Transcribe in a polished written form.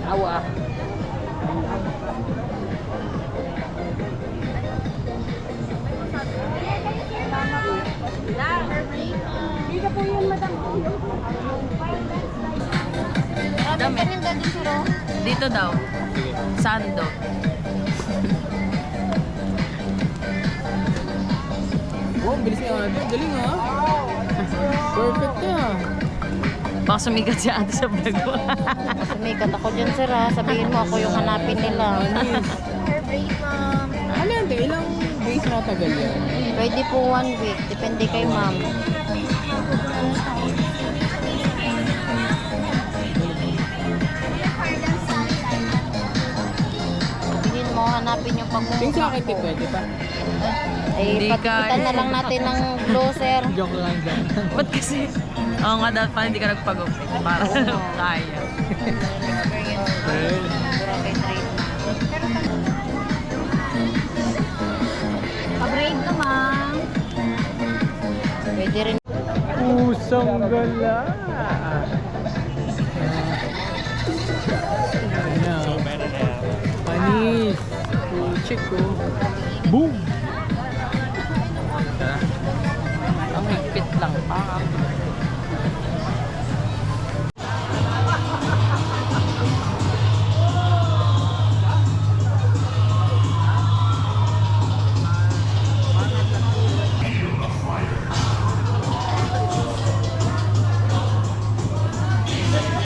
Awa. Dito po yun, madam. Dami. Dito daw. Sando. Oh, bilis nga ate. Galing ha. Perfect ka. Baka sumigat si ate sa vlog mo. Sumikat ako dyan, sir, ha. Sabihin mo ako yung hanapin nila. Ano yan? Ilang days matagal yan? Pwede po 1 week. Depende kay ma'am. Sabihin mo, hanapin yung Yung pagmumukha sa akin, ko. pwede pa. Hindi Pagkitan na lang natin ng glow, sir. Joke lang dyan. Ba't kasi? Oo nga, dapat pa hindi ka nagpagupit. Para kaya. Pa-braid ka, ma'am. Pwede rin. Pusang gala. Panis. Check ko. Boom! Ang higpit lang.